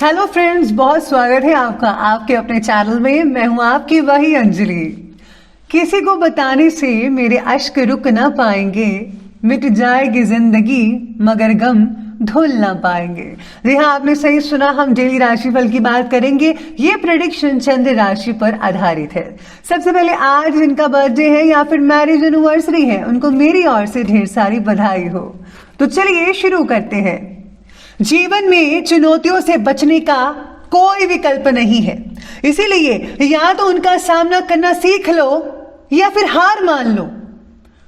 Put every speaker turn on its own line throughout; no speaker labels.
Hello friends, बहुत स्वागत है आपका आपके अपने चैनल में। मैं हूं आपकी वही अंजलि। किसी को बताने से मेरे अश्क रुक ना पाएंगे, मिट जाएगी जिंदगी मगर गम धुल ना पाएंगे। जी हाँ, आपने सही सुना, हम डेली राशिफल की बात करेंगे। ये प्रेडिक्शन चंद्र राशि पर आधारित है। सबसे पहले आज जिनका बर्थडे है या फिर मैरिज एनिवर्सरी है, उनको मेरी ओर से ढेर सारी बधाई हो। तो चलिए शुरू करते हैं। जीवन में चुनौतियों से बचने का कोई विकल्प नहीं है, इसीलिए या तो उनका सामना करना सीख लो या फिर हार मान लो।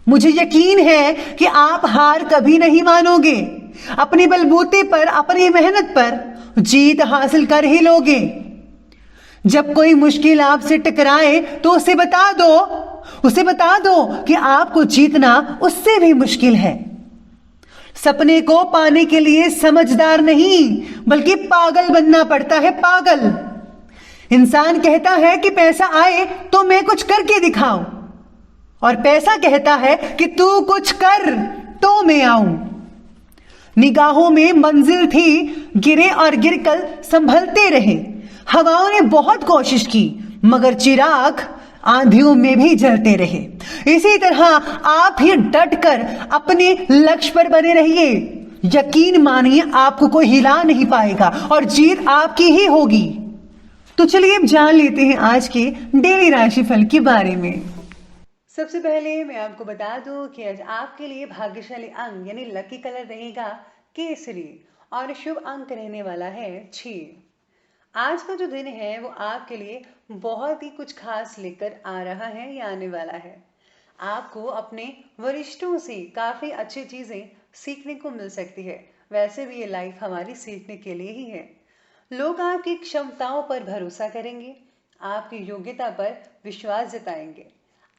मुझे यकीन है कि आप हार कभी नहीं मानोगे। अपने बलबूते पर, अपनी मेहनत पर जीत हासिल कर ही लोगे। जब कोई मुश्किल आपसे टकराए तो उसे बता दो कि आपको जीतना उससे भी मुश्किल है। सपने को पाने के लिए समझदार नहीं बल्कि पागल बनना पड़ता है, पागल। इंसान कहता है कि पैसा आए तो मैं कुछ करके दिखाऊं, और पैसा कहता है कि तू कुछ कर तो मैं आऊं। निगाहों में मंजिल थी, गिरे और गिरकर संभलते रहे। हवाओं ने बहुत कोशिश की मगर चिराग आंधियों में भी जलते रहे। इसी तरह आप ही डट कर अपने लक्ष्य पर बने रहिए। यकीन मानिए, आपको कोई हिला नहीं पाएगा और जीत आपकी ही होगी। तो चलिए अब जान लेते हैं आज के डेली राशिफल के बारे में। सबसे पहले मैं आपको बता दूं कि आज आपके लिए भाग्यशाली अंक यानी लकी कलर रहेगा केसरी और शुभ अंक रहने वाला है 6। आज का जो दिन है वो आपके लिए बहुत ही कुछ खास लेकर आ रहा है या आने वाला है। आपको अपने वरिष्ठों से काफ़ी अच्छी चीज़ें सीखने को मिल सकती है। वैसे भी ये लाइफ हमारी सीखने के लिए ही है। लोग आपकी क्षमताओं पर भरोसा करेंगे, आपकी योग्यता पर विश्वास जताएंगे।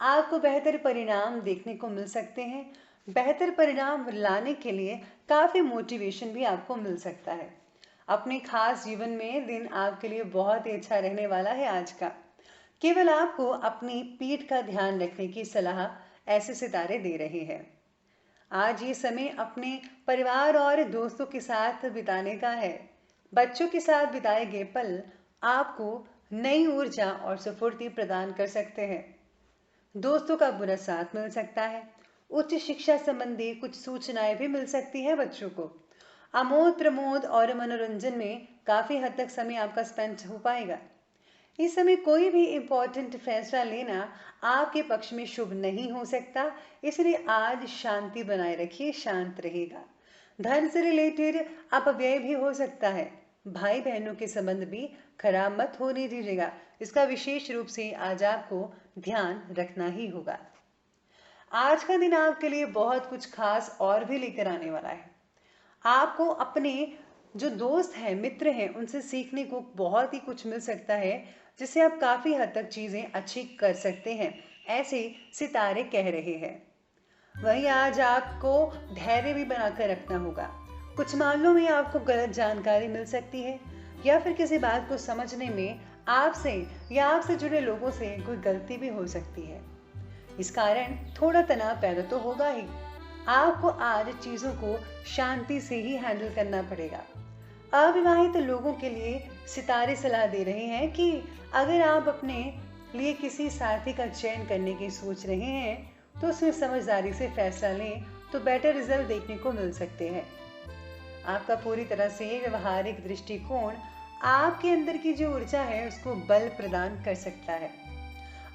आपको बेहतर परिणाम देखने को मिल सकते हैं। बेहतर परिणाम लाने के लिए काफ़ी मोटिवेशन भी आपको मिल सकता है। अपने खास जीवन में दिन आपके लिए बहुत ही अच्छा रहने वाला है आज का। केवल आपको अपनी पीठ का ध्यान रखने की सलाह ऐसे सितारे दे रहे हैं। आज ये समय अपने परिवार और दोस्तों के साथ बिताने का है। बच्चों के साथ बिताए गए पल आपको नई ऊर्जा और स्फूर्ति प्रदान कर सकते हैं। दोस्तों का बुरा साथ मिल सकता है। उच्च शिक्षा संबंधी कुछ सूचनाएं भी मिल सकती है बच्चों को। आमोद प्रमोद और मनोरंजन में काफ़ी हद तक समय आपका स्पेंड हो पाएगा। इस समय कोई भी इम्पोर्टेंट फैसला लेना आपके पक्ष में शुभ नहीं हो सकता, इसलिए आज शांति बनाए रखिए, शांत रहेगा। धन से रिलेटेड अपव्यय भी हो सकता है। भाई बहनों के संबंध भी खराब मत होने दीजिएगा, इसका विशेष रूप से आज आपको ध्यान रखना ही होगा। आज का दिन आपके लिए बहुत कुछ खास और भी लेकर आने वाला है। आपको अपने जो दोस्त हैं, मित्र हैं, उनसे सीखने को बहुत ही कुछ मिल सकता है, जिससे आप काफ़ी हद तक चीज़ें अच्छी कर सकते हैं, ऐसे सितारे कह रहे हैं। वहीं आज आपको धैर्य भी बनाकर रखना होगा। कुछ मामलों में आपको गलत जानकारी मिल सकती है या फिर किसी बात को समझने में आपसे या आपसे जुड़े लोगों से कोई गलती भी हो सकती है। इस कारण थोड़ा तनाव पैदा तो होगा ही। आपको आज चीज़ों को शांति से ही हैंडल करना पड़ेगा। अविवाहित लोगों के लिए सितारे सलाह दे रहे हैं कि अगर आप अपने लिए किसी साथी का चयन करने की सोच रहे हैं तो उसमें समझदारी से फैसला लें तो बेटर रिजल्ट देखने को मिल सकते हैं। आपका पूरी तरह से व्यवहारिक दृष्टिकोण आपके अंदर की जो ऊर्जा है उसको बल प्रदान कर सकता है।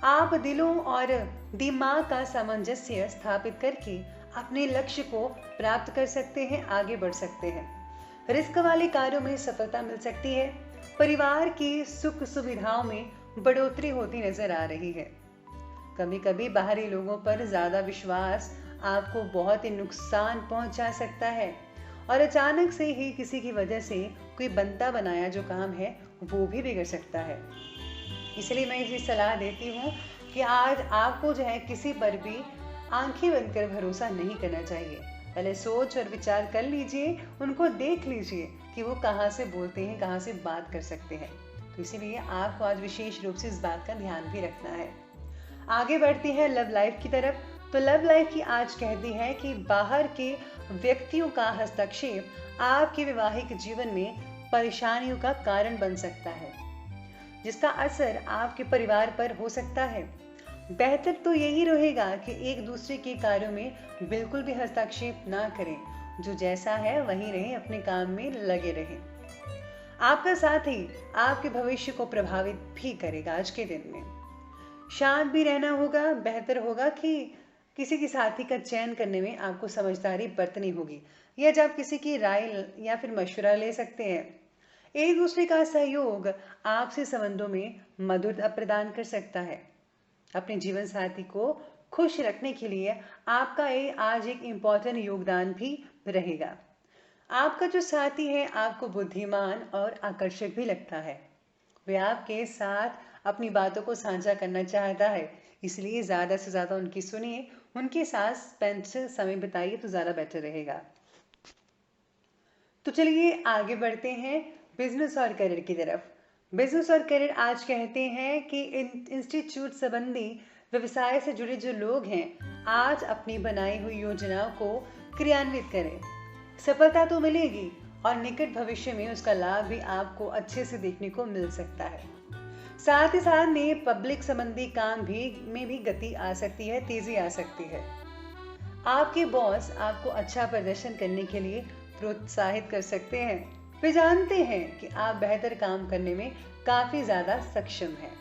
आप दिलों और दिमाग का सामंजस्य स्थापित करके अपने लक्ष्य को प्राप्त कर सकते हैं, आगे बढ़ सकते हैं। रिस्क वाले कार्यों में सफलता मिल सकती है। परिवार की सुख सुविधाओं में बढ़ोतरी होती नजर आ रही है। कभी कभी बाहरी लोगों पर ज्यादा विश्वास आपको बहुत ही नुकसान पहुंचा सकता है और अचानक से ही किसी की वजह से कोई बनता बनाया जो काम है वो भी बिगड़ सकता है। इसलिए मैं इसी सलाह देती हूँ कि आज आपको जो है किसी पर भी आंखें बंद कर भरोसा नहीं करना चाहिए। पहले सोच और विचार कर लीजिए, उनको देख लीजिए कि वो कहाँ से बोलते हैं, कहाँ से बात कर सकते हैं। तो इसीलिए आपको आज विशेष रूप से इस बात का ध्यान भी रखना है। आगे बढ़ती है लव लाइफ की तरफ। तो लव लाइफ की आज कहती है कि बाहर के व्यक्तियों का हस्तक्षेप आपके वैवाहिक जीवन में परेशानियों का कारण बन सकता है, जिसका असर आपके परिवार पर हो सकता है। बेहतर तो यही रहेगा कि एक दूसरे के कार्यों में बिल्कुल भी हस्तक्षेप ना करें। जो जैसा है वहीं रहें, अपने काम में लगे रहें। आपका साथ ही आपके भविष्य को प्रभावित भी करेगा। आज के दिन में शांत भी रहना होगा। बेहतर होगा कि किसी के साथी का चयन करने में आपको समझदारी बरतनी होगी, या जब किसी की राय या फिर मशवरा ले सकते हैं। एक दूसरे का सहयोग आपसे संबंधों में मधुरता प्रदान कर सकता है। अपने जीवन साथी को खुश रखने के लिए आपका आज एक इम्पॉर्टेंट योगदान भी रहेगा। आपका जो साथी है आपको बुद्धिमान और आकर्षक भी लगता है। वे आपके साथ अपनी बातों को साझा करना चाहता है, इसलिए ज़्यादा से ज़्यादा उनकी सुनिए, उनके साथ समय बिताइए तो ज़्यादा बेटर रहेगा। तो चलिए आगे बढ़ते हैं बिजनेस और करियर की तरफ। बिजनेस और करियर आज कहते हैं कि इंस्टीट्यूट संबंधी व्यवसाय से जुड़े जो लोग हैं आज अपनी बनाई हुई योजनाओं को क्रियान्वित करें। सफलता तो मिलेगी और निकट भविष्य में उसका लाभ भी आपको अच्छे से देखने को मिल सकता है। साथ ही साथ में पब्लिक संबंधी काम में भी गति आ सकती है, तेजी आ सकती है। आपके बॉस आपको अच्छा प्रदर्शन करने के लिए प्रोत्साहित कर सकते हैं। वे जानते हैं कि आप बेहतर काम करने में काफी ज्यादा सक्षम हैं।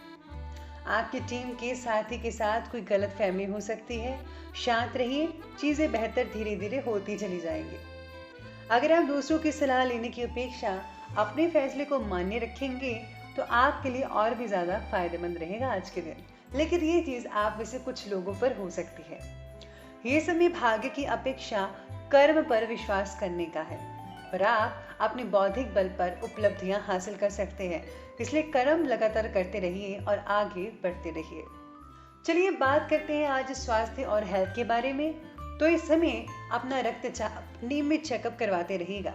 आपकी टीम के साथी के साथ कोई गलतफहमी हो सकती है। शांत रहिए, चीजें बेहतर धीरे धीरे होती चली जाएंगी। अगर आप दूसरों की सलाह लेने की अपेक्षा अपने फैसले को मान्य रखेंगे तो आपके लिए और भी ज्यादा फायदेमंद रहेगा आज के दिन। लेकिन ये चीज आप में से कुछ लोगों पर हो सकती है। ये समय भाग्य की अपेक्षा कर्म पर विश्वास करने का है, पर आप अपने बौद्धिक बल पर उपलब्धियां हासिल कर सकते हैं। इसलिए कर्म लगातार करते रहिए और आगे बढ़ते रहिए। चलिए बात करते हैं आज स्वास्थ्य और हेल्थ के बारे में। तो इस समय अपना रक्तचाप नियमित चेकअप करवाते रहिएगा।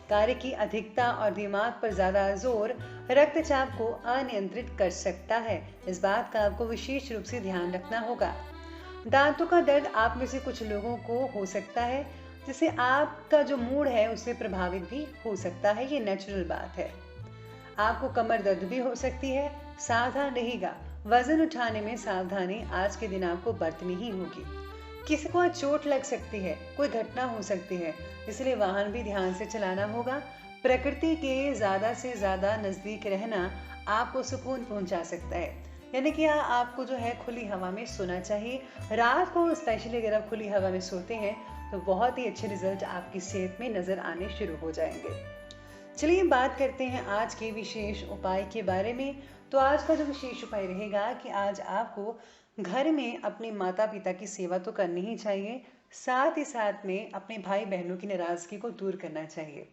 कार्य की अधिकता और दिमाग पर ज्यादा जोर रक्तचाप को अनियंत्रित कर सकता है। इस बात का आपको विशेष रूप से ध्यान रखना होगा। दांतों का दर्द आप में से कुछ लोगों को हो सकता है, जिससे आपका जो मूड है उससे प्रभावित भी हो सकता है। ये नेचुरल बात है। आपको कमर दर्द भी हो सकती है, सावधान रहिएगा। वजन उठाने में सावधानी आज के दिन आपको बरतनी ही होगी। किसी को चोट लग सकती है, कोई घटना हो सकती है, इसलिए वाहन भी ध्यान से चलाना होगा। प्रकृति के ज्यादा से ज्यादा नजदीक रहना आपको सुकून पहुंचा सकता है, यानी कि आपको जो है खुली हवा में सोना चाहिए। रात को स्पेशली अगर आप खुली हवा में सोते हैं तो बहुत ही अच्छे रिजल्ट आपकी सेहत में नजर आने शुरू हो जाएंगे। चलिए बात करते हैं आज के विशेष उपाय के बारे में। तो आज का जो विशेष उपाय रहेगा कि आज आपको घर में अपने माता पिता की सेवा तो करनी ही चाहिए, साथ ही साथ में अपने भाई बहनों की नाराजगी को दूर करना चाहिए।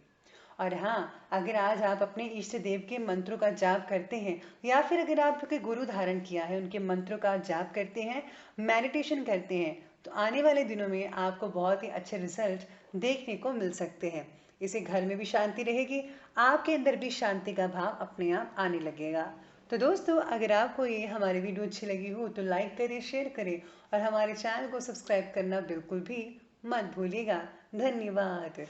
और हाँ, अगर आज आप अपने इष्ट देव के मंत्रों का जाप करते हैं या फिर अगर आपके गुरु धारण किया है उनके मंत्रों का जाप करते हैं, मेडिटेशन करते हैं, तो आने वाले दिनों में आपको बहुत ही अच्छे रिजल्ट देखने को मिल सकते हैं। इसे घर में भी शांति रहेगी, आपके अंदर भी शांति का भाव अपने आप आने लगेगा। तो दोस्तों, अगर आपको ये हमारी वीडियो अच्छी लगी हो तो लाइक करें, शेयर करें और हमारे चैनल को सब्सक्राइब करना बिल्कुल भी मत भूलिएगा। धन्यवाद।